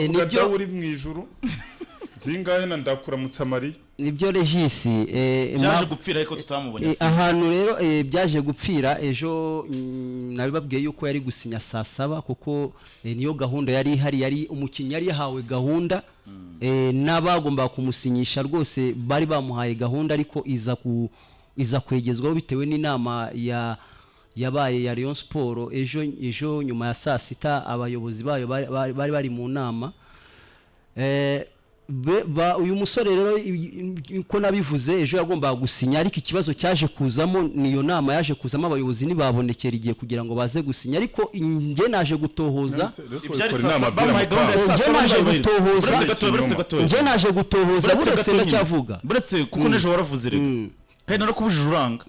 nibyo uri mu ijuru zingahe na ndakuramutsa Maria nibyo Regisi byaje gupfira ariko tutamubonye ahantu rero byaje gupfira ejo nabibabwiye yuko yari gusinya saa 7 kuko niyo gahunda yari ihari yari umukinnyi yari yahawe gahunda n'abagomba kumusinyisha rwose bari bamuhaye gahunda ariko iza kwegezwaho bitewe n'inama yabaye ya Rayon Sport ejo nyuma ya saa 6 abayobozi bayo bari mu nama uyu musore rero ko nabivuze ejo yagomba gusinya ariko ikibazo cyaje kuzamo niyo nama yaje kuzamo abayobozi nibabonekera igiye kugira ngo baze gusinya ariko nge naje gutohoza buretse ndacyavuga buretse kuko nejo waravuze rero kandi narakubujije uranga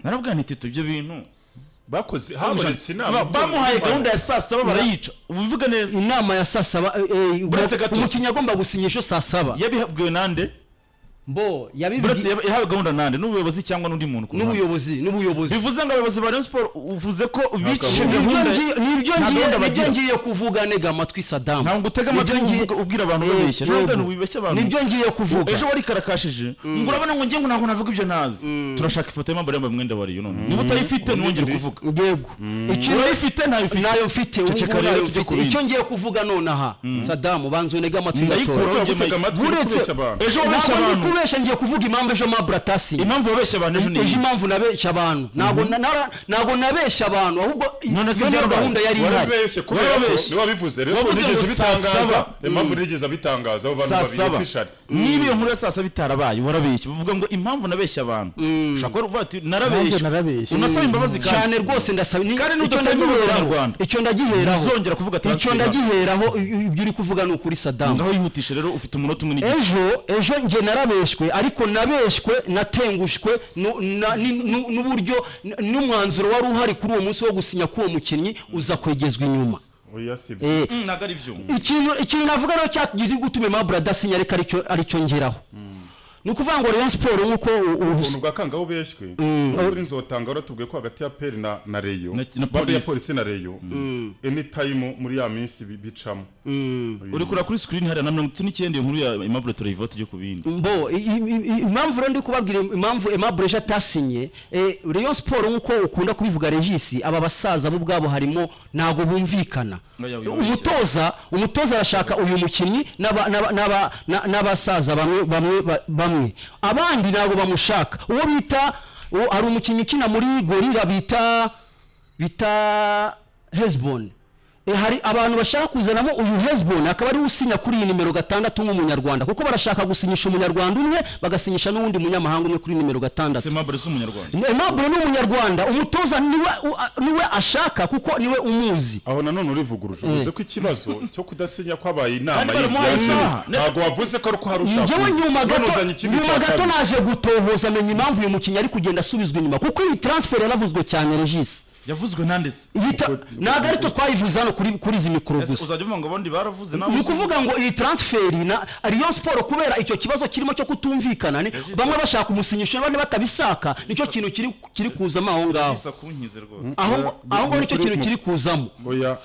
narabwira nti tito ibyo bintu bakoze habonetse inama bamuhaye gahunda ya saa 7 barayica ubivuga neza inama ya saa 7 umukinnyi agomba gusinyisha saa 7 yabihabwiwe nande mbo yahawe gahunda nande n'ubuyobozi cyangwa n'undi muntu n'ubuyobozi bivuze ngo abayobozi ba Rayon Sport uvuze ko bicishe nibyo ngiye kuvuga nega amatwi Saddam ntabwo utega amatwi ubwira abantu babeshya ntabwo wibeshya abantu nibyo ngiye kuvuga ejo wari karakashije ngo urabona ngo ngiye ngo ntabwo navuga ibyo nazi turashaka ifoto y'amabare y'amwenda wari none niba utayifite nongere kuvuga yego icyo urayifite nayo mfite icyo ngiye kuvuga none aha Saddam banzo nega amatwi buretse ejo wabeshya abantu kubesha ngiye kuvuga impamvu ejo Mabratasi impamvu wabeshya abantu ejo ni impamvu nabeshya abantu ntabwo nabeshya abantu ahubwo iyo gahunda yari ihari niba bivuze rero nigeze bitangaza impamvu nigeze bitangaza abo bantu babifishari niba iyo nkuru ya saa 7 bitarabaye warabeshya bavuga ngo impamvu nabeshya abantu ushaka kuvuga ati narabeshya unasaba imbabazi cyane rwose ndasaba kandi n'udasaba imbabazi mu Rwanda icyo ndagiheraho uzongera kuvuga icyo ndagiheraho ibyo uri kuvuga ni ukuri Saddam ngaho yihutisha rero ufite umunota umwe ejo nge narabeshwe ariko nabeshwe natengushwe n'uburyo n'umwanzuro wari uhari kuri uwo munsi wo gusinya k'uwo mukinnyi uza kwegezwa inyuma nagari byo ikintu navuga rero cyagiye gutuma Mabratasi ariko aricyo ngeraho nukuvuga ngo Rayon Sport nkuko ubuntu bwakangaho beshywe kuri nzotanga ratubwiye ko hagati ya PER na Rayon baba ya polisi na Rayon anytime muri ya minsi bicamo uri kura kuri screen hari na 39 nkuru ya Aimable Torevo tujye kubindi mbo impamvu rero ndi kubabwira impamvu Aimable atasinye Rayon Sport nkuko ukunda kubivuga Regisi aba basaza bo bwabo harimo nago bumvikana umutoza arashaka uyu mukinnyi n'abasaza bamwe abandi nabo bamushaka uwo bita ari umukinnyi kina muri Gorilla bita Hezbon hari abantu bashaka kuzanamo uyu Hezbon akaba ari usinya kuri nimero 6 nk'umunyarwanda kuko barashaka gusinyisha umunyarwanda umwe bagasinyisha n'undi munyamahanga umwe kuri nimero 6 Aimable umunyarwanda Aimable n'umunyarwanda umutoza niwe ashaka kuko niwe umuzi aho nanone urivuguruje uvuze ko ikibazo cyo kudasinya kwabaye inama ntago wavuze ko ariko harusha njyewe nyuma gato naje gutohoza menya impamvu uyu mukinnyi ari kugenda asubizwa inyuma kuko iyi transfer yaravuzwe cyane Regis yavuzwe nandese naga ariko twayivuze hano kuri izi mikoro gusa uzajya uvuga ngo bondi baravuze nawe ni kuvuga ngo iyi transfer na Rayon Sport kubera icyo kibazo kirimo cyo kutumvikana bamwe bashaka umusinyisha abandi batabisaka nicyo kintu kiri kuzamo aho ngaho aho ngo nicyo kintu kiri kuzamo oya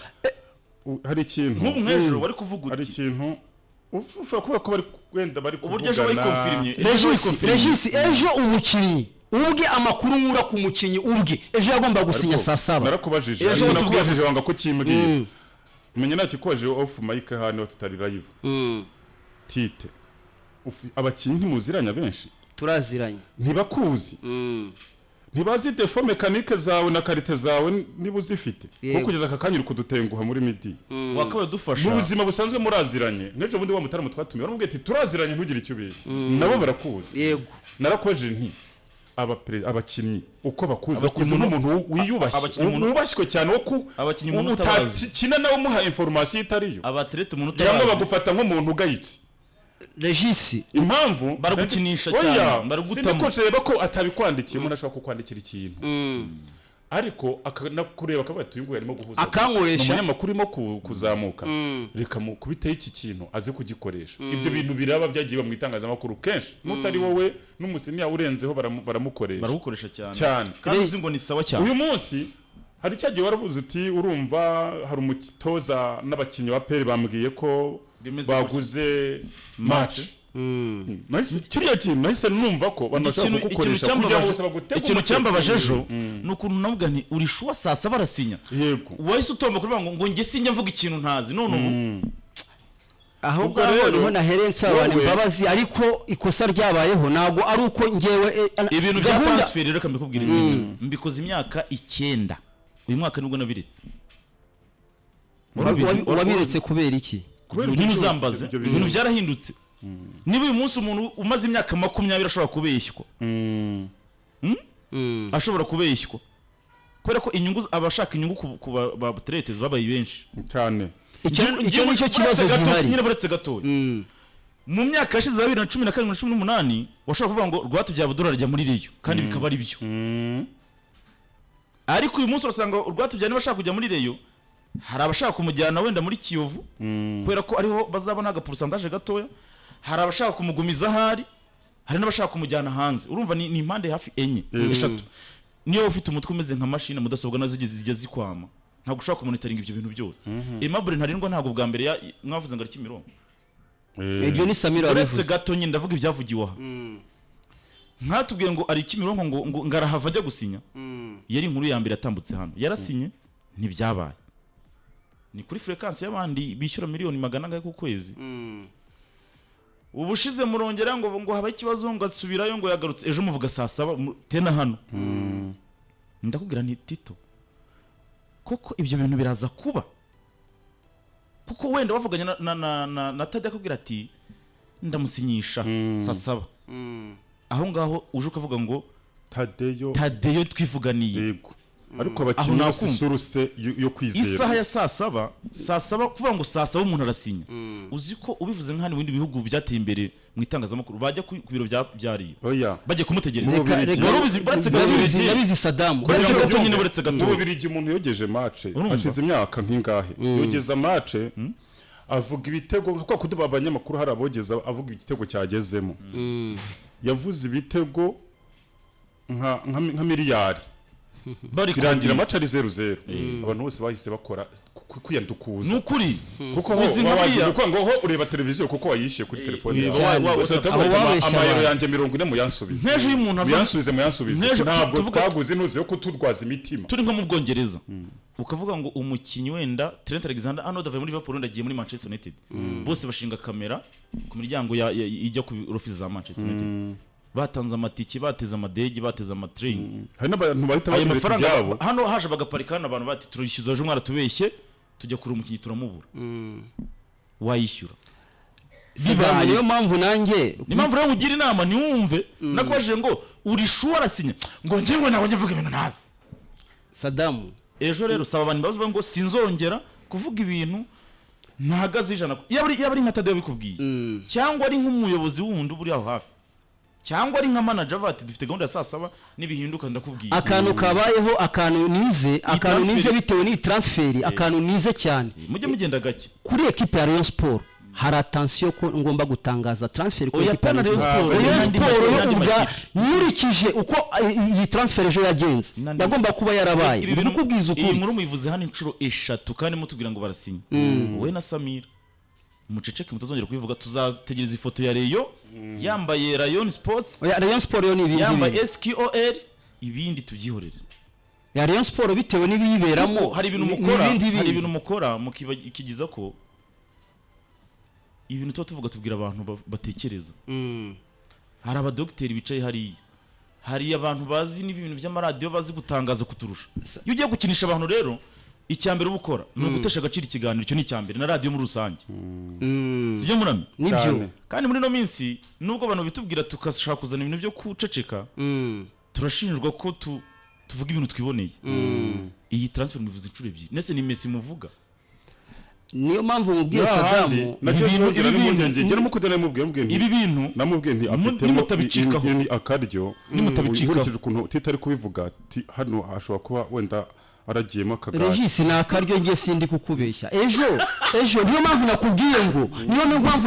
hari ikintu nk'umwejuru wari kuvuga hari ikintu ushobora kuvuga ko bari wenda bari kuvugana uburyo ejo bayikonfirmye Regis ejo umukinnyi ubwe amakuru nkura ku mukinnyi ubwe ejo yagomba gusinya saa 7 narakubajije nakubajije wanga ko kimbwiye menye nakikoje off mic hano tutari live tite abakinnyi ntimuziranya benshi turaziranye ntibakuzi ntibazi defo mekanike zawe na karite zawe niba uzifite kuko kugeza akakanyira kudutenguha muri midi wakabaye dufasha mu buzima busanzwe muraziranye n'ejo bundi wa mutaramo twatumiye baramubwiye ati turaziranye ntugire icyo ubeshye nabo barakuzi yego narakoje nti abakinnyi uko bakuza n'umuntu wiyubashye cyane wo ku utakina nawe umuha information itariyo abatrete umuntu cyangwa bagufata nk'umuntu ugayitse Regis impamvu baragukinisha cyane baragutama siniko reba ko atabikwandikiye umuntu ashobora kukwandikira ikintu ariko akanakureba akabati uyungu yarimo guhuza akankoresha umunyamakuru irimo kuzamuka reka mu kubiteye iki kintu aze kugikoresha ibyo bintu biraba byagiye mu itangazamakuru kenshi mutari wowe n'umusini ya urenzeho baramukoresha cyane kandi uzi ngo ni sawa cyane uyu munsi hari cyagiye waravuze uti urumva hari umutoza n'abakinnyi ba peri bambwiye ko baguze match kiriya kintu nahise numva ko banashaka kugukoresha kugira ngo bose bagutege ikintu cyambabaje ejo ni ukuntu navuga nti uri shuwa sasa barasinya yego wahise utomba kuvuga ngo nge sinjya mvuga ikintu ntazi none ubu ahubwo rero nahereye nsabana imbabazi ariko ikosa ryabayeho nago ari uko ngewe ibintu bya transfer rero kamikubwira ikintu mbikoze imyaka 9 uyu mwaka nibwo nabiritse wabiretse kubera iki nyine uzambaze ibintu byarahindutse niba uyu munsi umuntu umaze imyaka 20 ashobora kubeshywa ashobora kubeshywa kubera ko inyungu abashaka inyungu ku ba traiters babaye benshi cyane icyo nicyo kibazo gihari nyine baretse gatoya mu myaka yashize 2017 na 2018 washaka kuvuga ngo Rwatubyaye Abdul arajya muri Reyo kandi bikaba ari byo ariko uyu munsi urasanga Rwatubyaye niba ashaka kujya muri Reyo hari abashaka kumujyana wenda muri Kiyovu kubera ko ariho bazabona agapurusantaje gatoya hari abashaka kumugumiza hari n'abashaka kumujyana hanze urumva ni impande hafi enye eshatu niyo ufite umutwe umeze nka machine mudasobwa nazo zijya zikwama ntabwo ushaka kumonitoringa ibyo bintu byose Aimable Ntarindwa ntabwo bwa mbere mwavuze ngo ari Kimironko ibyo ni Samira uretse wabivuze gato nyine ndavuga ibyavugiwe aha nkatubwiye ngo ari Kimironko ngo ngarahava ajya gusinya yari inkuru ya mbere yatambutse hano yarasinye ntibyabaye ni kuri frequency y'abandi bishyura miliyoni 100 ku kwezi ubushize murongera ngo haba ikibazo ngo asubirayo ngo yagarutse ejo muvuga saa 7 tena hano ndakubwira ni Tito koko ibyo bintu biraza kuba kuko wenda wavuganye na Tade akubwira ati ndamusinyisha saa 7 aho ngaho uje ukavuga ngo Tadeyo twivuganiye yego ariko abakinnyi bose suruse yo kwizera isaha ya saa 7 kuvuga ngo saa 7 umuntu arasinya uzi ko ubivuze nk'ahandi mu bindi bihugu byateye imbere mu itangazamakuru bajya ku biro byariye oya bajye kumutegereza nabizi Saddam baretse gato mu Bubiligi umuntu yogeje match ashize imyaka nk'ingahe yogeza match avuga ibitego kuko kuduba abanyamakuru hari abogeza avuga igitego cyagezemo yavuze ibitego nka miliyari birangira match ari 0-0 abantu bose bahise bakora kwiyandukuza nukuri kuko ngo ureba televiziyo kuko wayishiye kuri telefone yawe amayero yanjye 40 muyansubize nteje y'umuntu muyansubize ntabwo twaguze nuze yo kuturwaza imitima turi nko mu Bwongereza ukavuga ngo umukinyi wenda Trent Alexander-Arnold avuye muri Liverpool ndagiye muri Manchester United bose bashinga kamera ku miryango ijya ku office za Manchester United batanze amatiki bateze amadege bateze amatrain hari n'abantu bahita bakora byabo hano haje bagaparikana abantu bati turishyuza ejo mwara tubeshye tujya kuri umukinyi turamubura wayishyura zibaye niyo mpamvu nanjye ni mpamvu rero ugira inama niwumve nakwaje ngo uri sure arasinya ngo njyewe nawe nvuga ibintu ntazi Saddam ejo rero saba abantu bavuga ngo sinzongera kuvuga ibintu ntahagaze ijana yabari nka Tade bikubwiye cyangwa ari nk'umuyobozi wundi buri aho hafi cyangwa ari nka manager bati dufite gahunda ya saa 7 nibihinduka ndakubwiye akantu kabayeho akantu nize bitewe ni transfer akantu nize cyane mujye mugenda gake kuri equipe ya Rayon Sport hari attention ko ngomba gutangaza transfer ko equipe ya Rayon Sport yurikije uko iyi transfer ejo yagenze yagomba kuba yarabaye ndikubwiza ukuri iyi nkuru muyivuze hano inshuro 3 kandi mutubwira ngo barasinya wowe na Samira umuceceke mutazongera kubivuga tuzategereza ifoto ya Reyo yambaye Rayon Sports Rayon Sport yo ni yambaye SQOL ibindi tubyihorere ya Rayon Sport bitewe n'ibiyiberamo hari ibintu mukora mukigiza ko ibintu tuvuga tubwira abantu batekereza hari abadokiteri bicaye hari abantu bazi n'ibintu by'amaradiyo bazi gutangaza kuturusha iyo ugiye gukinisha abantu rero icyambere ubukora no gutesha agaciro ikiganiro cyo ni cyambere na radio muri rusange sibyo murami nibyo kandi muri no minsi nubwo abantu bitubwira tukashaka kuzana ibintu byo kuceceka turashinjwa ko tuvuga ibintu twiboneye iyi transfer muvuze incuro ebyiri nese ni Messi muvuga niyo mpamvu mubwiye Saddam ngera mukudana mubwiye ibi bintu namubwiye nti afite akaryo nimutabicikaho ukuntu titari kubivuga hano ashobora kuba wenda aragiyemo akagari Regis ni akaryo ngiye sindi kukubeshya ejo niyo mpamvu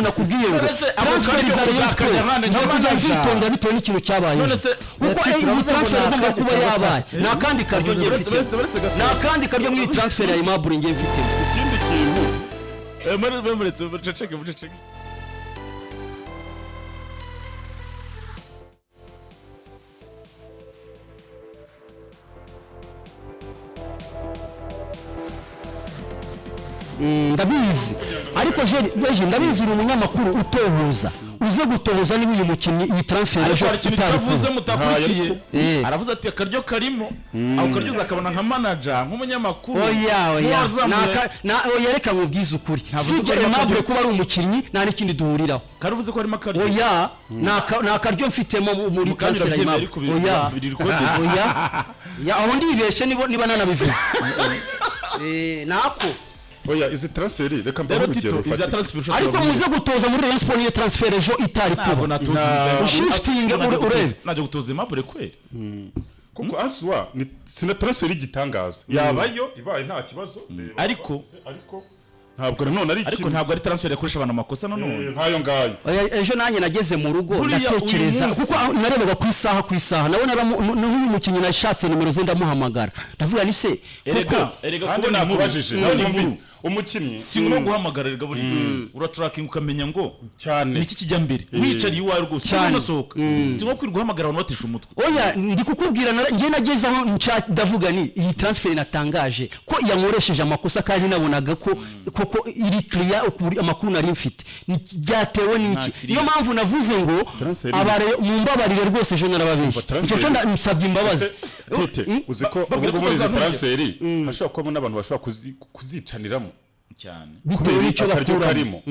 nakubwiye ngo transfer za Rayon Sport ntabwo kujya zitonda bitewe n'ikintu cyabaye kuko iyi transfer igomba kuba yabaye nta kandi karyo ngiye mfite nta kandi karyo muri transfer ya Aimable ngiye mfite ikindi kintu muretse buceceke ndabizi ariko jeje ndabizi uri umunyamakuru utohoza uze gutohoza niba uyu mukinnyi iyi transfer ejo tutavuze mutakurikiye aravuze ati akaryo karimo aho karyo zakabona nka manager nk'umunyamakuru oya yereka nkubwiza ukuri sibyo Aimable kuba ari umukinnyi nta n'ikindi duhuriraho karavuze ko harimo akaryo oya nta karyo mfitemo muri transfer ya Aimable oya aho ndibeshe niba nanabivuze nako oya izi transfer reka mbaho urugero ariko muze gutoza muri Rayon Sport iyo transfer ejo itari kuba ushifting ureze naje gutoza Aimable kweli kuko aswa sina transfer igitangaza yabayo ibaye nta kibazo ariko ntabwo nanone ari ariko ntabwo ari transfer yakoresha abantu amakosa nanone nkayo ngayo ejo nanjye nageze mu rugo ndatekereza kuko narebaga ku isaha nabona n'uyu mukinnyi nashatse nimero ze ndamuhamagara ndavuga ni se erega kandi nakubajije nawe numvise umukinnyi si no guhamagara rega buri uratracking ukamenya ngo cyane niki kijya mbere wicariye iwawe rwose cyane sohoka si nko kwirwa guhamagara abantu batisha umutwe oya ndi kukubwira ngiye nageze aho ndavuga ni iyi transfer natangaje ko yankoresheje amakosa kandi nabonaga ko koko iri clear amakuru nari mfite byatewe n'iki niyo mpamvu navuze ngo abare mu mbabarire rwose ejo narababeshye icyo ndasabye imbabazi tete uziko ubwo muri izi transfer hashobora kuba n'abantu bashobora kuzicaniramo cyane bitewe n'icyo bakuramo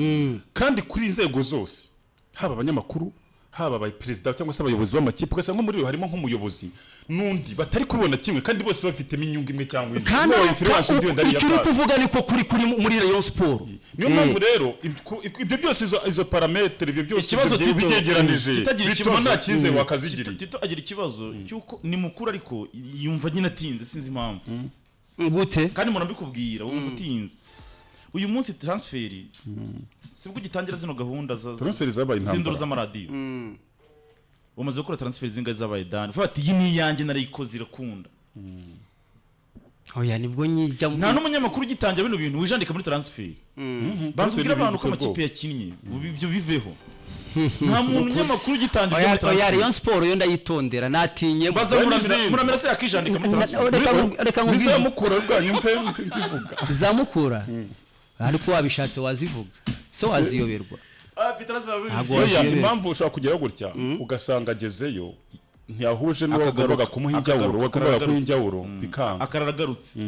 kandi kuri inzego zose haba abanyamakuru haba abaperezida cyangwa se abayobozi b'amakipe ugasa nko muri harimo nk'umuyobozi nundi batari kubona kimwe kandi bose bafitemo inyungu imwe cyangwa indi kandi icyo uri kuvuga niko kuri muri Rayon Sport niyo mpamvu rero ibyo byose izo parametre ibyo byose byegeranije bituma nta kize wakazigiriye Tito agira ikibazo cyuko ni mukuru ariko yumva nyine atinze sinzi impamvu gute kandi umuntu abikubwira wumva utinze uyu munsi transfer sibwo gitangira zino gahunda transfer zabaye zinduru z'amaradiyo umaze gukora transfer zinga zabaye dani fati iyi ni yanjye narayikoze irakunda oya nibwo nyijya nta n'umunyamakuru gitangira bino bintu wijandika muri transfer bazubwira abantu ko amakipe yakinnye ibyo biveho nta muntu nyamakuru gitangira muri transfer oya Rayon Sport yo ndayitondera natinye muramira se yakijandika muri transfer reka nkubwire mukura rwanyu mfe nzivuga zamukura ariko wabishatse wazivuga so waziyoberwa impamvu ushobora kugeraho gutya ugasanga agezeyo ntiyahuje n'uwagombaga kumuha injyawuro wagombaga kumuha injyawuro bikanga akararagarutse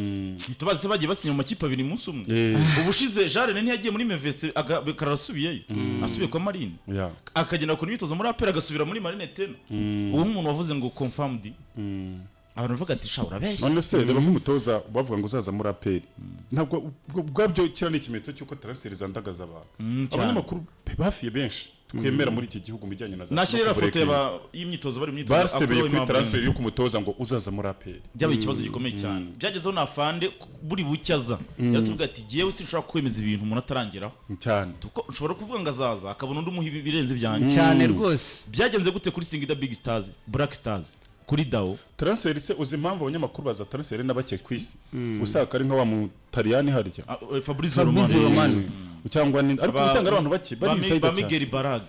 tubaze se bagiye basinya mu makipe abiri munsi umwe ubushize Jarene ntiyagiye muri Mevese akarasubiyeyo asubiye kwa Marine akagenda ku myitozo muri APR agasubira muri Marine tena uwo umuntu wavuze ngo confirmed abantu bavuga ati sha urabeshya none se reba nk'umutoza bavuga ngo uzaza muri APR ntabwo bwabyo kira n'ikimenyetso cyuko transfer zandagaza abantu abanyamakuru bafiye benshi twemera muri iki gihugu bijyanye na za nashyira foto y'imyitozo bari imyitozo basebeye kuri transfer yo kumutoza ngo uzaza muri APR byabaye ikibazo gikomeye cyane byagezeho nafande buri bucyaza yaratuvuga ati giyewe sinshobora kwemeza ibintu umuntu atarangeraho cyane tuko ushobora kuvuga ngo azaza akabona undi umuhi birenze byanjye cyane rwose byagenze gute kuri Singida Big Stars Black Stars kuri Dao transfer se uzi impamvu abanyamakuru baza transfer n'abake kwisi usaka ari nka wa mutaliyani harya Fabrizio Romano cyangwa ariko usanga ari abantu bake bari inside ba Miguel Barag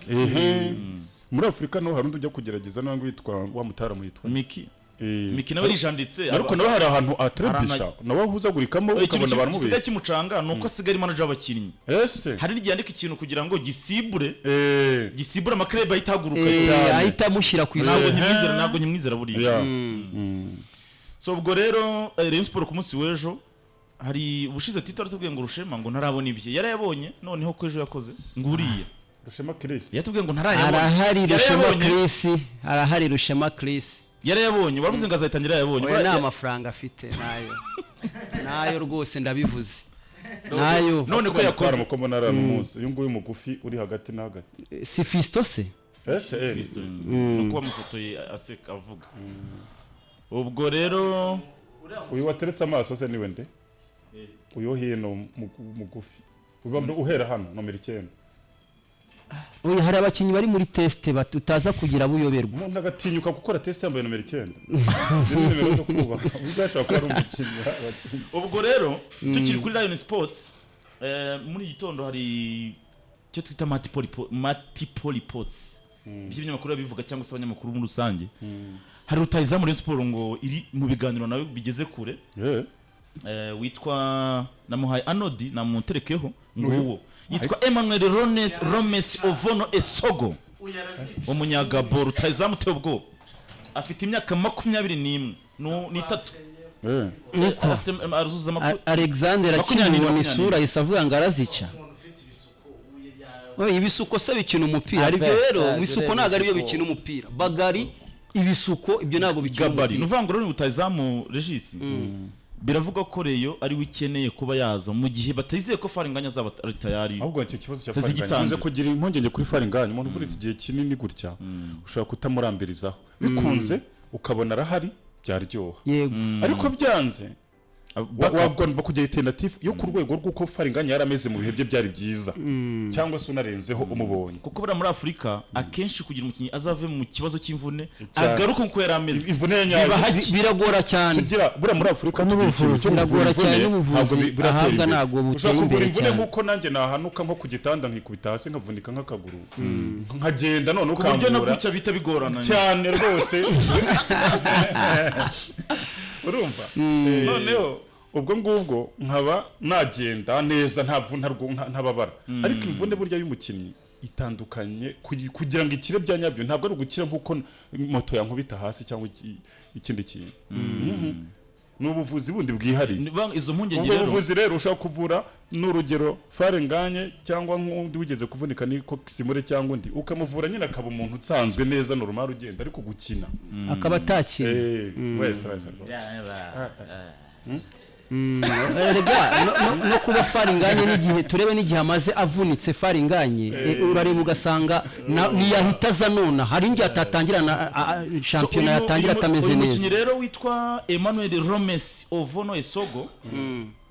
muri Afrika no hari undi ujya kugerageza nango yitwa wa mutara muyitwa Miki nawe rijanditse ariko nawe hari ahantu atrebisha nawe ahuzagurikamo ukabona abantu mubeshya kimucanga nuko asigara manager w'abakinnyi ese hari n'igiyandika ikintu kugira ngo gisibure amakreba yitaguruka ahita mushyira ku isoko ntabwo nyimwizera buriya so ubwo rero Rayon Sport ku munsi w'ejo hari ubushize Tito aratubwiye ngo Rushema ngo ntarabona ibye yarayabonye noneho ko ejo yakoze nguriye Rushema Chris yatubwiye ngo ntarayabona arahari Rushema Chris yarayabonye wavuze ngo azayitangira yarayabonye oya nta mafaranga afite nayo rwose ndabivuze nayo none ko yakoze mukomo nararumuze uyu nguyu mugufi uri hagati na hagati si Fisto se nuko amafoto ye aseka avuga ubwo rero uyu wateretse amaso se niwe nde uyu hino mugufi uhera hano nomero 9 Oya hari abakinnyi bari muri test utaza kugira buyoberwa. Umuntu agatinyuka gukora test yambaye nomero 9. Nimero zo kuba. Ubwashaka ko ari umukinnyi. Ubwo rero tukiri kuri Lion Sports muri gitondo hari cyo twita multiple reports. By'ibinyamakuru bivuga cyangwa se abanyamakuru muri rusange. Hari rutayizamu Rayon Sports ngo iri mu biganiro nawe bigeze kure. Witwa namuhaye Anodi namuterekeho nguwo. Yitwa Emmanuel Romes Ovono Esogo umunyagabo rutayizamu teo bwo afite imyaka 21 n'itatu Alexander akina isura isavuga ngarazica ibisuko se bikina umupira ariko rero ibisuko naga ari byo bikina umupira bagari ibisuko ibyo nago bikina gabari nuvangoro ni rutayizamu Regis biravuga ko Reyo ari wikeneye kuba yaza mu gihe batizeye ko Faringanya azaba tayari. Ahubwo icyo kibazo cya Faringanya uze kugira impungenge kuri Faringanya umuntu uvunitse igihe kinini gutya ushobora kutamurambirizaho bikunze ukabona arahari byaryoha ariko byanze wagomba kujya alternative yo ku rwego rw'uko Faringanya yarameze mu bihe bye byari byiza cyangwa se unarenzeho umubonye kuko bura muri Afrika akenshi kugira umukinnyi azave mu kibazo cy'imvune agaruka uko yarameze imvune biragora cyane kugira bura muri Afrika n'ubuvuzi biragora cyane n'ubuvuzi ahabwa nago buteye imbere cyane nkuko nanjye nahanuka nko ku gitanda nkikubita hasi nkavunika nk'akaguru nkagenda none ukambura no guca bita bigorana cyane rwose urumva noneho ubwo ngubwo nkaba nagenda neza ntababara ariko imvune burya y'umukinnyi itandukanye kugira ngo ikire bya nyabyo ntabwo ari ugukira nkuko moto yankubita hasi cyangwa ikindi kintu n'ubuvuzi bundi bwihariye izo mpungenge rero ubuvuzi rero ushaka kuvura n'urugero Faringanye cyangwa nk'undi wigeze kuvunika niko Kisimure cyangwa undi ukamuvura nyine akaba umuntu usanzwe neza normal ugenda ariko gukina akaba atakina wese rega no kuba Faringanye n'igihe turebe n'igihe amaze avunitse Faringanye urareba ugasanga niyahita za nona hari ngiye atatangira na champion yatangira atameze neza umukinnyi rero witwa Emmanuel Romes Ovono Esogo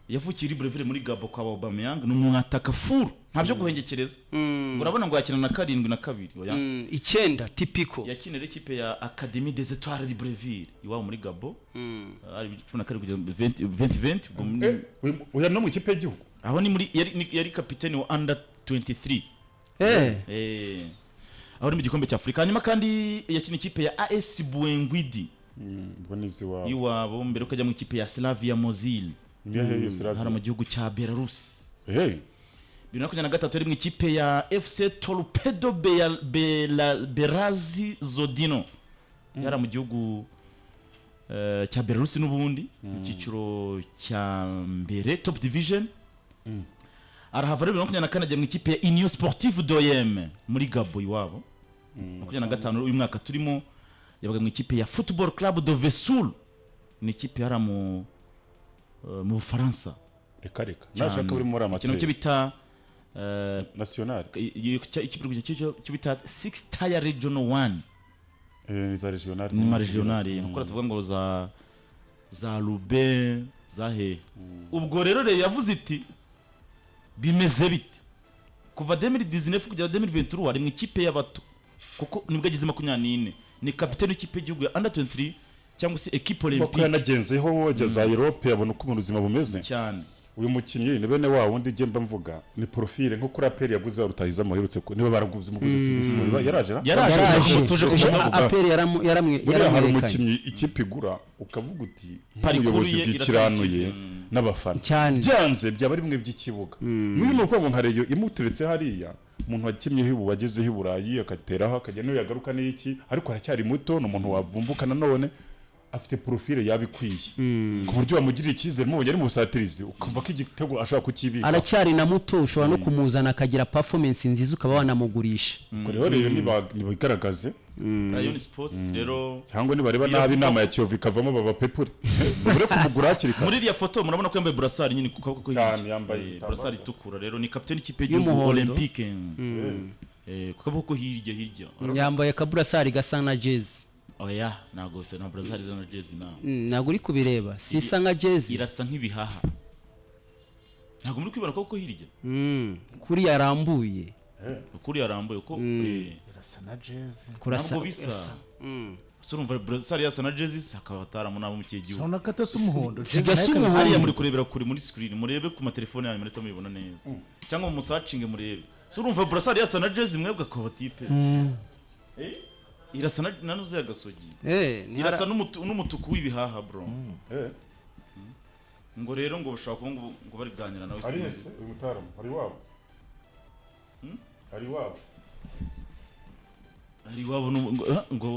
yavukiye iri Breville muri Gabo kwa Aubameyang n'umwataka furu ntabyo guhengekereza urabona ngo yakina na 7 na 2 oya 9 typical yakinira ikipe ya Académie des Étoiles de Breville iwabo muri Gabo ari 17 kugeza 2020 oya no mu kipe y'igihugu aho ni muri yari kapiteni wa under 23 aho ni mu gikombe cya Afrika hanyuma kandi yakina ikipe ya AS Bwengwidi bonizi wabo iwabo mbere ukajya mu ikipe ya Slavia Mosile hari mu gihugu cya Belarus 2023 ari mu ikipe ya FC Torpedo Belazi Zodino yari mu gihugu cya Belarus n'ubundi mu cyiciro cya mbere top division arahava rero 2024 ajya mu ikipe ya Union Sportive d'Oyem muri Gabo iwabo 2025 uyu mwaka turimo yabaga mu ikipe ya Football Club de Vesoul ni ikipe yari mu Bufaransa reka nashaka buri muri amatwi cyo bita national ikipe cyo bita 6 tier regional 1 ni za regional ni regional nkora tuvuga ngo za Lube za he ubwo rero yavuze iti bimeze bite kuva 2019 kugera 2023 ari mu ikipe y'abato kuko nibwo agize 24 ni kapiteni w'ikipe y'igihugu ya under 23 cyangwa se equipe olympique bako yanagenzeho wageza Europe yabona uko ubuzima bumeze cyane uyu mukinnyi ni bene wa wundi je mvuga ni profile nko kuri aperi yaguze warutahiza muherutse ko niba baraguze muguze sirishimo yaraje tuje kumasa aperi yaramwe hari umukinnyi ikipe igura ukavuga uti ubuyobozi bw'ikiranuye n'abafana byanze byaba ari bimwe by'ikibuga muri nuko ngo nkareyo imuteretse hariya umuntu wakinnye hibu wagezeho iburayi akateraho akajya no yagaruka n'iki ariko aracyari muto no umuntu wavumbuka nanone afite profile yabikwiye ku buryo bamugirira ikizere mubonye ari mu busatirizi ukumva ko igitego ashaka kukibika aracyari na muto ushobora no kumuzana akagira performance nziza ukaba wanamugurisha rero nibagaragaze Lion Sports rero cyangwa nibareba nabi inama ya Kiyovu ikavamo baba pepure bure kumugura hakiri kare muri iriya foto murabona ko yambaye brassard nyine kuko yambaye brassard itukura rero ni capitaine ikipe y'Igihugu Olympique kuko hirya yambaye kaburasari gasa na jezi oya ntabwo bisa na Brazil izana jezi na ntabwo uri kubireba si isa nka jezi irasa nk'ibihaha ntabwo muri kwibona ko hirya kuri yarambuye ukuri yarambuye ko irasa na jezi ntabwo bisa so urumva Brazil yasa na jezi akaba ataramu nabo mu kigihugu urabona ko atasa umuhondo sigasa umuhondo hariya muri kurebera kuri muri screen murebe ku matelefone yanyu mureta mubibona neza cyangwa mu searching murebe so urumva Brazil yasa na jezi mwebwe akaba tipe irasa na nuze yagasogi irasa n'umutuku w'ibihaha bro ngo rero ngo bashaka kuba ngo bari ganira nawe ari ese uyu mutaramu ari wabo ari wabo ari wabo ngo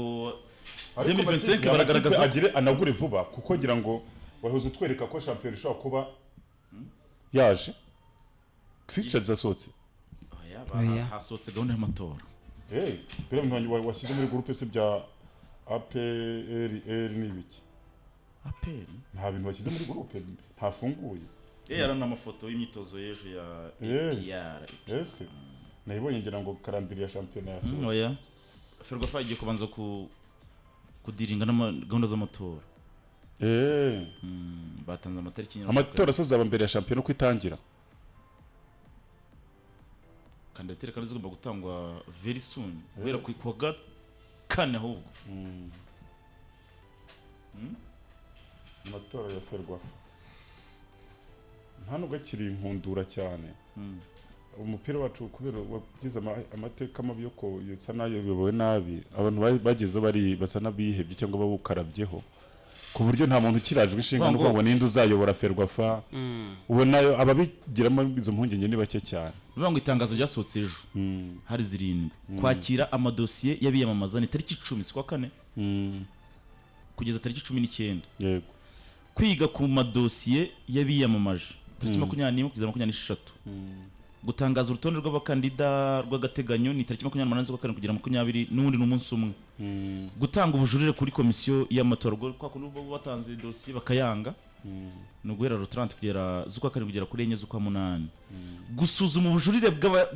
ariko 2025 baragaragaza agire anagure vuba kuko ngira ngo wahoze utwereka ko champion ishobora kuba yaje fixtures zasohotse hasohotse gahunda y'amatora bero mwanyu washyize muri groupe se bya APR n'ibiki APR nta bintu washyize muri groupe ntafunguye yarana amafoto y'imyitozo y'ejo ya APR ese nayibonye ngira ngo karandiri ya champion yasohotse oya Ferwafa igiye kubanza kudiringa gahunda z'amatora batanze amatariki amatora azaba mbere ya champion uko itangira kandidatire kandi zigomba gutangwa very soon guhera ku kwa kane ahubwo amatora ya Ferwafa nta nubwo akiri inkundura cyane umupira wacu kubera wagize amateka mabi yo ko yotsa nayo biyobowe nabi abantu bagezeho basa n'abihebye cyangwa babukarabyeho ku buryo nta muntu ukirajwe inshinga no ngo ninde uzayobora Ferwafa ubonayo ababigiramo izo mpungenge ni bake cyane bivuga ngo itangazo ryasohotse ejo hari 7 kwakira amadosiye y'abiyamamaza ni tariki 10 z'ukwa kane kugeza tariki 19 yego kwiga ku madosiye y'abiyamamaje tariki 21 kugeza 26 gutangaza urutonde rw'abakandida rw'agateganyo ni tariki 28 z'ukwa kane kugera 20 n'undi n'umunsi umwe gutanga ubujurire kuri komisiyo y'amatora kwa kuno batanze dosiye bakayanga no guhera 30 kugera z'ukwa kane kugera kuri 4 z'ukwa 8 gusuzuma ubujurire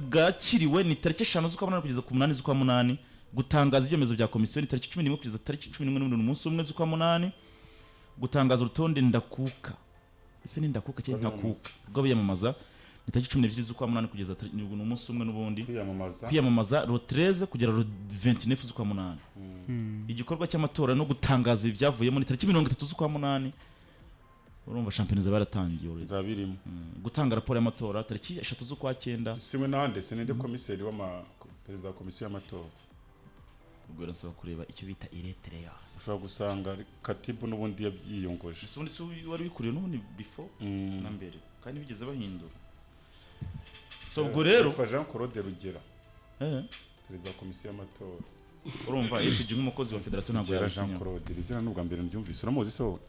bwakiriwe ni tariki 5 z'ukwa 8 kugeza ku 8 z'ukwa 8 gutangaza ibyemezo bya komisiyo ni tariki 11 kugeza tariki 11 n'undi n'umunsi umwe z'ukwa 8 gutangaza urutonde ndakuka ese ni ndakuka cyangwa ntakuka rw'abiyamamaza ni tariki 12 z'ukwa 8 kugeza n'umunsi umwe n'ubundi kwiyamamaza ro 13 kugera ro 29 z'ukwa 8 igikorwa cy'amatora no gutangaza ibyavuyemo ni tariki 30 z'ukwa 8 urumva champions baratangiye zabirimo gutanga raporo y'amatora tariki 3 z'ukwa 9 simwe nande senede komiseri perezida wa komisiyo y'amatora ubwo rasaba kureba icyo bita iretere ya ushobora gusanga katibu n'ubundi yabyiyongoje usundi wari bikuriye n'ubundi before na mbere kandi bigeze bahindura so ubwo rero kwa Jean Claude Rugera perezida wa komisiyo y'amatora urumva ESG nk'umukozi wa federation ntabwo yarasinya Jean Claude Rizina n'ubwa mbere mbyumvise uramuzi se wowe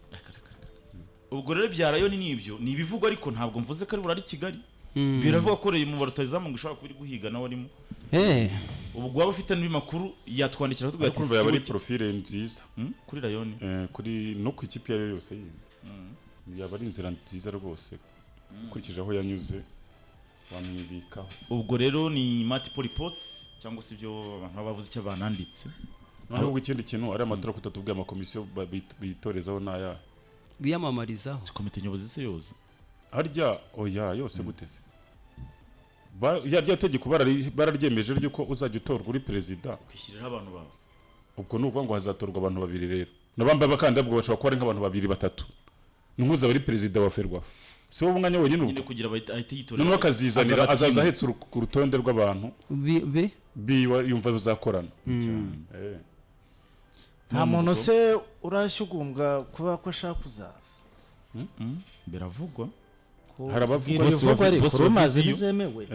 ubwo rero byarayo n'ibyo ni ibivugwa ariko ntabwo mvuze ko ari burari Kigali biravuga ko reye mu barutazamu ngo ushaka kubiri guhiga nawe arimo ubwo waba ufite n'ibimakuru yatwandikira ko tugati kumva yabari profile nziza kuri Rayoni kuri no ku ikipe yayo yose yabari inzira nziza rwose kurikije aho yanyuze wamwibikaho ubwo rero ni multiple reports cyangwa se ibyo abantu bavuze icyo bananditse ahubwo ikindi kintu ari amatora kutatubwiye amakomisiyo bitorezaho naya biyamamarizaho si komite nyobozi se yose harya oya yose guteze ya tegeko bararyemeje ryuko uzajya utorwa uri perezida kwishyirira abantu bawe ubwo nuvuga ngo hazatorwa abantu babiri rero nabamba bakanda bwo bashobora kuba ari nk'abantu babiri batatu nkuza bari perezida wa Ferwafa si wowe umwanya wenyine nyine kugira ahite yitorera none akazizanira azaza ahetse ku rutonde rw'abantu yumva bazakorana nta muntu se urashyugumbwa kuba ko ashaka kuzaza biravugwa harabavuga boss rumaze bizemewe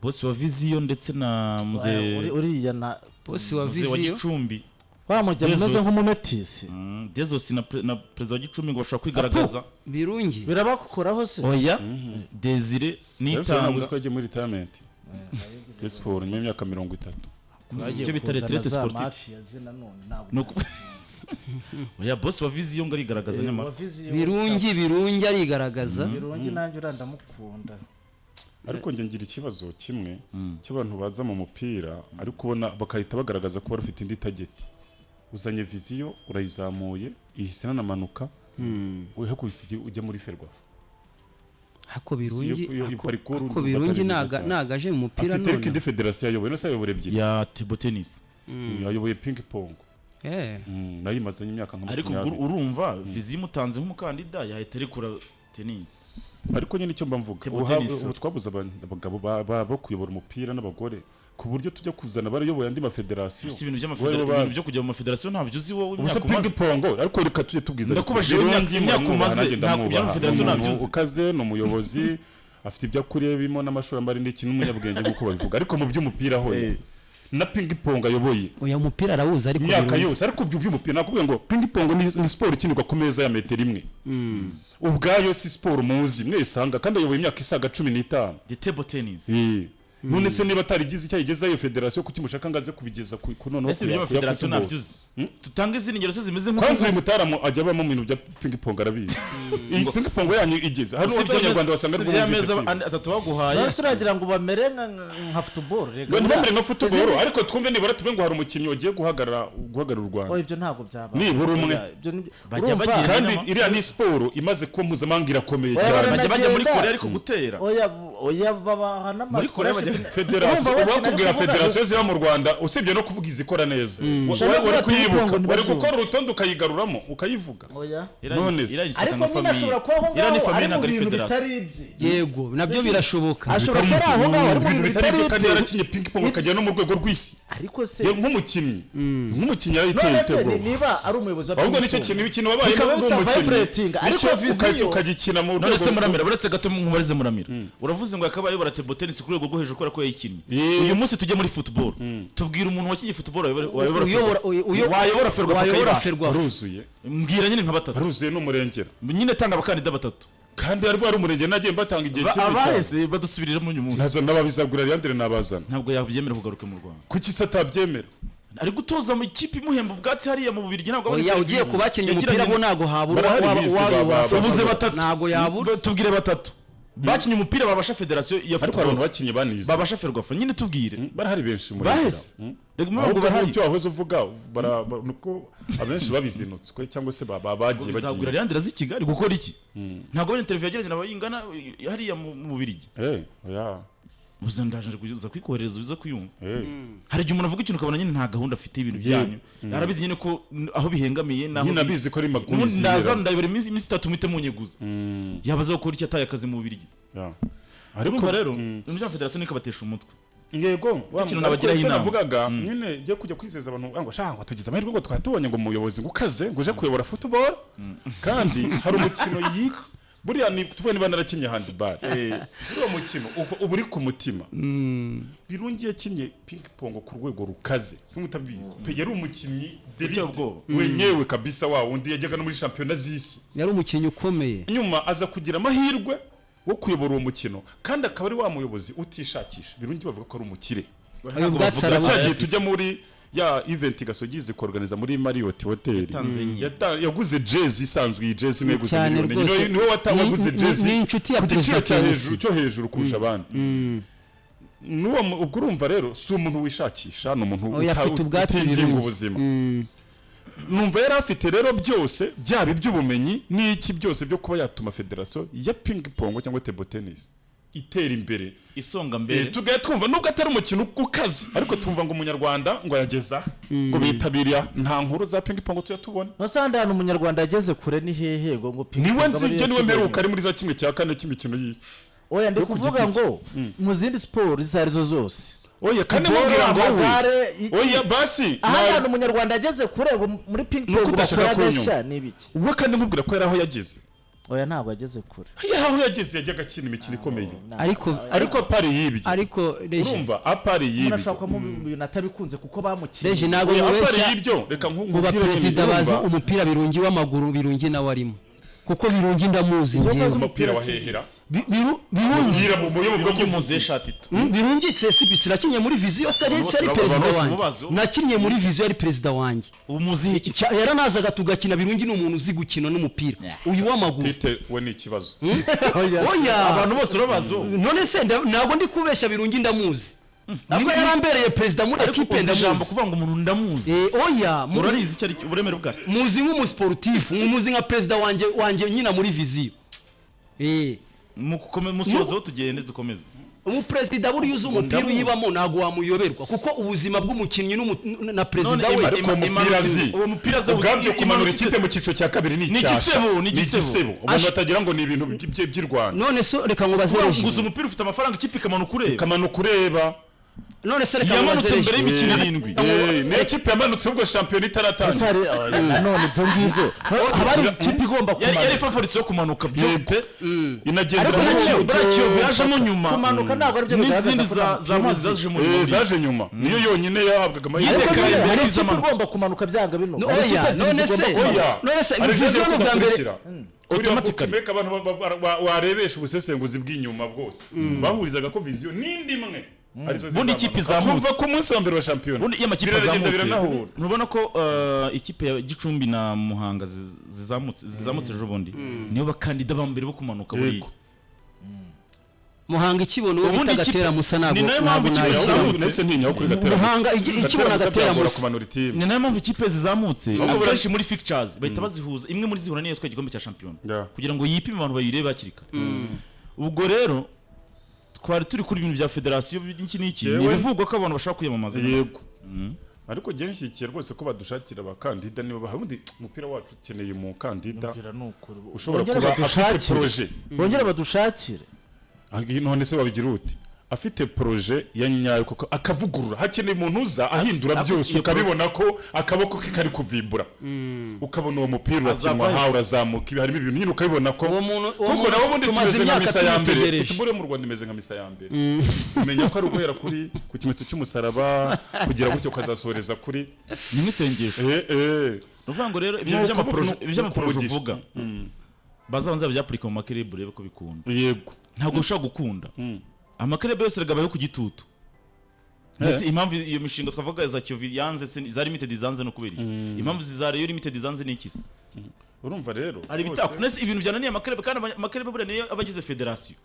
boss wa Viziyo ndetse na muze uriya na boss wa Viziyo Gicumbi bamujya mumeze nk'umumetisi Dezosi na perezida wa Gicumbi ngo bashaka kwigaragaza birungi birabakoraho se oya Desire nitanga ko yagiye muri retirement sport mu myaka 30 icyo bita retraite sportive oya boss wa Viziyo ngo arigaragaza nyama birungi arigaragaza birungi nanjye urandamukunda ariko nge ngira ikibazo kimwe cy'abantu baza mu mupira ariko ubona bakahita bagaragaza ko barufite indi target uzanye viziyo urayizamuye ihise nanamanuka wihakubise ujya muri Ferwafa hako birungi iyo parcours hako birungi nagaje mu mupira none afite indi federation yayoboye no sayobora ebyiri ya table tennis yayoboye ping pong nayimazanye imyaka nka 20 ariko urumva vizi mutanze nk'umukandida yahita rekura tennis ariko nyine icyo mba mvuga ubu twabuze abagabo bo kuyobora umupira n'abagore ku buryo tujya kuzana barayoboye andi mafederation si ibintu by'amafederation byo kujya mu mafederation ntabyo uzi wowe imyaka umaze ping pong ariko reka tujye tubwiza ndakubajije imyaka umaze ntabwo bya federation ntabyo uzi ukaze no muyobozi afite ibyo akuriye bimo n'amashuri n'iki n'umunyabwenge nk'uko babivuga ariko mu by'umupira ho na ping pong ayoboye uya mupira arawuza ariko imyaka yose ariko by'umupira nakubwiye ngo ping pong ni sport ikinirwa ku meza ya metero imwe ubwayo si sport muzi mwesanga kandi ayoboye imyaka isaga 15 the table tennis none se niba atarigize icyo yigeza iyo federation kuki mushaka ngaze kubigeza ku noneho ese ibyo federation nabyuzi tutange izindi ngero se zimeze nko kwanza uyu mutaramo ajya abamo mu bintu bya ping pong arabizi iyi ping pong yanyu igeze hano abanyarwanda basanga rwose atatu baguhaye bose uragira ngo bamere nka football rega bamere nka football ariko twumve nibara tuve ngo hari umukinnyi wagiye guhagarara u Rwanda ibyo ntabwo byaba nibura umwe bajya bagira kandi iriya ni sport imaze kuba mpuzamahanga irakomeye cyane bajya muri Korea ariko gutera oya babaha n'amasikoresha federation bakubwira federation ziba mu Rwanda usibye no kuvuga izikora neza wari kuyibuka wari gukora urutonde ukayigaruramo ukayivuga none ariko nyine ashobora kuba aho ngaho ari mu bintu bitari ibye yego nabyo birashoboka ashobora kuba aho ngaho ari mu bintu bitari ibye kandi yarakinye ping pong akajya no mu rwego rw'isi ariko se nk'umukinnyi yarayiteye ibitego niba ari umuyobozi ahubwo nicyo kintu wabaye n'umukinnyi ariko viziyo ukagikina mu rwego se muramira buretse gato nkubarize muramira uravuze ngo akabaye bara table tennis ku rwego rwo hejuru kubera ko yayikinnye uyu munsi tujye muri football tubwira umuntu wakinnye football wayobora Ferwafa ruzuye mbwira nyine nka batatu ruzuye n'umurengera nyine tanga abakandida batatu kandi ari umurenge nagiye mbatanga igihe kimwe abahese badusubirira mu munsi nazo nababizagura Leandre nabazana ntabwo yabyemera kugaruka mu Rwanda kuki se atabyemera ari gutoza mu ikipe imuhemba ubwatsi hariya mu Bubiligi ntabwo ugiye kubakinnye umupira bo ntago habura ubuze batatu ntago yabura tubwire batatu bakinye umupira babasha federation ya football abantu bakinye banize babasha Ferwafa nyine tubwire barahari benshi muri bahese rego mubwo bahari cyo wahoze uvuga nuko abenshi babizinutswe cyangwa se bagiye bazagura Leandre azi Kigali gukora iki ntabwo bane interview yageranye nabayingana hariya mu Bubiligi oya ubuze ndaje kuza kwikohereza uza kuyumva hari igihe umuntu avuga ikintu ukabona nyine nta gahunda afite ibintu byanyu arabizi nyine ko aho bihengamiye naho nyine abizi ko ari makuru ndaza ndabira iminsi 3 mwite munyeguza yabaza gukora iki ataye akazi mu Bubiligi ariko rero n'umujya federation nikabatesha umutwe yego ikintu nabagiraho inama navugaga nyine je kujya kwizeza abantu ngo shanga tugize amahirwe ngo twatubonye ngo umuyobozi ngukaze ngo uje kuyobora football kandi hari umukino buriya ni tuvuye niba narakinye handball uwo mukino uba uri ku mutima birungi yakinye ping pong ku rwego rukaze simutabizi yari umukinnyi wenyewe kabisa wa wundi yajyaga no muri championnat z'isi yari umukinnyi ukomeye nyuma aza kugira amahirwe wo kuyobora uwo mukino kandi akaba ari wa muyobozi utishakisha birungi bavuga ko ari umukire cyagiye tujya muri ya event gasogize ko-organiza muri Marriott Hotel yaguze jazz isanzwe iyi jazz meguze miliyoni niwe waguze jazz ku giciro cyo hejuru kurusha abandi nuwo ubwo urumva rero si umuntu wishakisha no umuntu utinginga ubuzima numva yari afite rero byose byaba iby'ubumenyi n'iki byose byo kuba yatuma federation ya ping pong cyangwa table tennis itera imbere isonga mbere tugaye twumva nubwo atari umukino ukaze ariko tumva ngo umunyarwanda ngo yageza ngo bitabiriya nta nkuru za ping pong tuyatubona basande hano umunyarwanda yageze kure ni hehe ngo ping pong niwe nzije niwe meruka ari muri za kimwe cya kane cy'imikino y'isi oya ndi kuvuga ngo mu zindi sport izarizo zose oya kandi mubwira ngo oya basi aha umunyarwanda yageze kure ngo muri ping pong bakora gasha nibiki uwo kandi mubwira ko yari aho yageze oya ntabwo yageze kure aho yageze yajyaga akina imikino ikomeye ariko apari y'ibyo ariko urumva apari y'ibyo murashaka mu bintu atabikunze kuko bamukiriye reje ntabwo apari y'ibyo reka nk'uba perezida bazi umupira birungi w'amaguru birungi nawe arimo kuko birungi ndamuzi ngiye umupira wa hehera birungira mu muyo bwo kumuze eshatu birungi CSB sirakinye muri viziyo sari perezida wanjye nakinye muri viziyo ari perezida wanjye umuzi iki yaranazaga tugakina birungi ni umuntu uzi gukina n'umupira uyu w'amaguru tite we ni ikibazo oya abantu bose urabazo none se ntabwo ndi kubeshya birungi ndamuzi ntabwo yarambereye perezida muri equipe ijambo kuvuga ngo umuntu ndamuzi oya murarizi icyo ari uburemere bwacu muzi nk'umusportif muzi nka perezida wanjye nyina muri viziyo musozo tugende dukomeze umuperezida buriya uzi umupira uyibamo ntabwo wamuyoberwa kuko ubuzima bw'umukinnyi na perezida we ariko uwo mupira azi ubwabyo kumanura ikipe mu cyiciro cya kabiri ni icyasha ni igisebo abantu batagira ngo ni ibintu by'i Rwanda none so reka nkubaze gusa umupira ufite amafaranga ikipe ikamanuka ureba none se reka yamanutse mbere y'imikino 7 niyo kipe yamanutse ubwo shampiyona itaratangira none ibyo ngibyo abari ikipe igomba kumanuka yari favoritse yo kumanuka byope inagendera Kiyovu yajemo nyuma kumanuka ntabwo aribyo n'izindi zaje nyuma niyo yonyine yahabwaga amahirwe hari ikipe igomba kumanuka byanga bino none se bivuze ngo bwa mbere automatically abantu warebesha ubusesenguzi bw'inyuma bwose bahurizaga ko viziyo n'indi imwe bundi ikipe izamutse kuva ku munsi wa mbere wa shampiyona bundi y'amakipe azamutse nubona ko ikipe ya Gicumbi na Muhanga zizamutse ejo bundi niyo bakandida ba mbere bo kumanuka buri Muhanga ikibona uwo bita Gatera Musa ntabwo nese ntinya kuri Gatera Muhanga ikibona Gatera Musa ni nayo mpamvu ikipe zizamutse akenshi muri fixtures bahita bazihuza imwe muri zihura niyo twa igikombe cya shampiyona kugira ngo yipime abantu bayirebe bakirika ubwo rero twari turi kuri ibintu bya federasiyo n'iki bivugwa ko abantu bashaka kwiyamamaza yego ariko genshyikiye rwose ko badushakira abakandida niba bahundi umupira wacu ukeneye umukandida ushobora kuba afite projet bongera badushakire none se wabigira uti afite projet ya nyayo kuko akavugurura hakeneye umuntu uza ahindura byose ukabibona ko akaboko ke kari kuvimbura ukabona uwo mupira urakinwa ha urazamuka harimo ibintu nyine ukabibona ko kuko nawo bundi tumeze nka misa ya mbere tubure mu Rwanda imeze nka misa ya mbere umenya ko ari uguhera kuri ku kimenyetso cy'umusaraba kugira gutyo ukazasoreza kuri ni nk'isengesho uvuga ngo rero ibyo by'amaproje uvuga bazabanza byapurika mu makirebu rebe ko bikunda yego ntabwo ushaka gukunda amakarebe yose ragabaye ku gitutu nese impamvu iyo mishinga twavuga za Kiyovu yanze za limited zanze no kubera impamvu zizare yo limited zanze n'ikisi urumva rero ari bitako nese ibintu byananiye amakarebe kandi amakarebe bure niyo abagize federation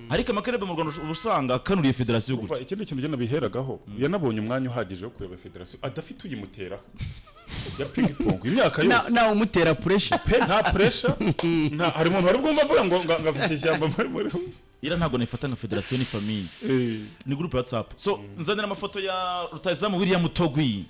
ariko amakarebe mu Rwanda ubusanga kanuriye federation gutya ikindi kintu gena biheragaho yanabonye umwanya uhagije wo kuyeba federation adafite uyimutera ya ping pong imyaka yose na umutera pressure nta pressure nta hari umuntu wari bwumva avuga ngo ngafite ishyamba muri ira ntabwo nifata nka federation ni famille ni group WhatsApp so nzanira amafoto ya rutazamu William Togwi